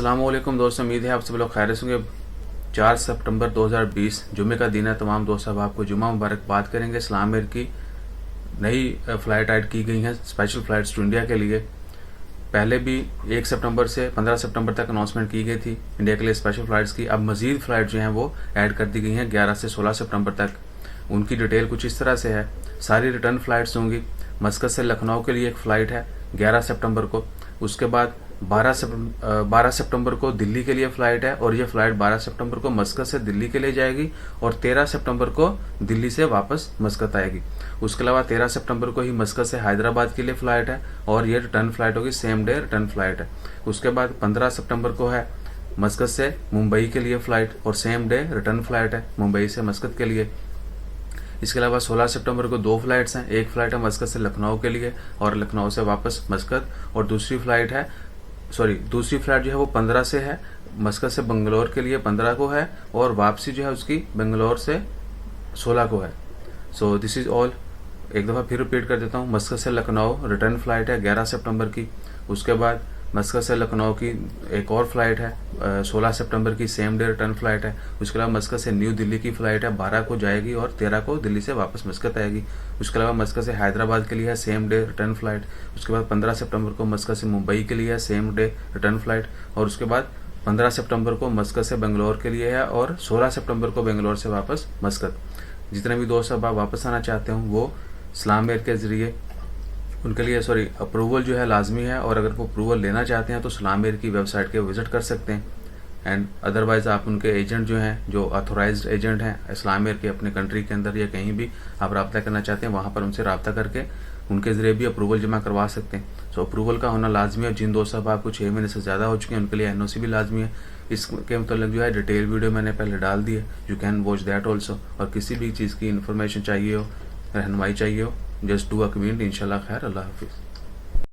अस्सलाम वालेकुम दोस्तों, उम्मीद है आप सब लोग खैरियत होंगे। 4 सितंबर 2020 जुमे का दिन है। तमाम दोस्त साहब आपको जुमा मुबारक। बात करेंगे इस्लाम एयर की नई फ़्लाइट ऐड की गई हैं, स्पेशल फ़्लाइट्स टू इंडिया के लिए। पहले भी 1 सितंबर से 15 सितंबर तक अनाउंसमेंट की गई थी इंडिया के लिए स्पेशल फ़्लाइट्स की। अब मज़ीद फ़्लाइट जो हैं वो ऐड कर दी गई हैं 11 से 16 सितंबर तक। उनकी डिटेल कुछ इस तरह से है। सारी रिटर्न फ़्लाइट्स होंगी। मस्कत से लखनऊ के लिए एक फ़्लाइट है 11 सितंबर को। उसके बाद 12 सितंबर को दिल्ली के लिए फ़्लाइट है, और ये फ़्लाइट 12 सितंबर को मस्कत से दिल्ली के लिए जाएगी और 13 सितंबर को दिल्ली से वापस मस्कत आएगी। उसके अलावा 13 सितंबर को ही मस्कत से हैदराबाद के लिए फ़्लाइट है, और ये रिटर्न फ़्लाइट होगी, सेम डे रिटर्न फ़्लाइट है। उसके बाद 15 सितंबर को है मस्कत से मुंबई के लिए फ़्लाइट, और सेम डे रिटर्न फ़्लाइट है मुंबई से मस्कत के लिए। इसके अलावा 16 सितंबर को 2 फ्लाइट्स हैं। एक फ़्लाइट है मस्कत से लखनऊ के लिए और लखनऊ से वापस मस्कत, और दूसरी फ़्लाइट जो है वो 15 से है, मस्कत से बंगलोर के लिए 15 को है, और वापसी जो है उसकी बंगलोर से 16 को है। So this is all. एक दफ़ा फिर रिपीट कर देता हूँ। मस्कत से लखनऊ रिटर्न फ़्लाइट है 11 सितंबर की। उसके बाद मस्कत से लखनऊ की एक और फ़्लाइट है 16 सितंबर की, सेम डे रिटर्न फ़्लाइट है। उसके अलावा मस्कत से न्यू दिल्ली की फ़्लाइट है, 12 को जाएगी और 13 को दिल्ली से वापस मस्कत आएगी। उसके अलावा मस्कत से हैदराबाद के लिए है सेम डे रिटर्न फ़्लाइट। उसके बाद 15 सितंबर को मस्कत से मुंबई के लिए है सेम डे रिटर्न फ़्लाइट, और उसके बाद 15 सितंबर को मस्कत से बेंगलोर के लिए है, और 16 सितंबर को बेंगलोर से वापस मस्कत। जितने भी दोस्त अब वापस आना चाहते हों वो इस्लाम एयर के ज़रिए, उनके लिए अप्रूवल जो है लाजमी है, और अगर वो अप्रूवल लेना चाहते हैं तो इस्लाम एयर की वेबसाइट के विज़िट कर सकते हैं। एंड अदरवाइज़ आप उनके एजेंट जो हैं, जो ऑथोराइज्ड एजेंट हैं इस्लाम एयर के अपने कंट्री के अंदर या कहीं भी आप रब्ता करना चाहते हैं, वहाँ पर उनसे रब्ता करके उनके ज़रिए भी अप्रूवल जमा करवा सकते हैं। सो अप्रूवल का होना लाजमी है। जिन दोस्त साहब आपको 6 महीने से ज़्यादा हो चुके हैं उनके लिए NOC भी लाजमी है। इसके मतलब जो है डिटेल वीडियो मैंने पहले डाल दी है, you can watch that also. और किसी भी चीज़ की इन्फॉर्मेशन चाहिए हो, रहनुमाई चाहिए हो, जस्ट डू अ कमेंट। इंशाल्लाह खैर। अल्लाह हाफिज़।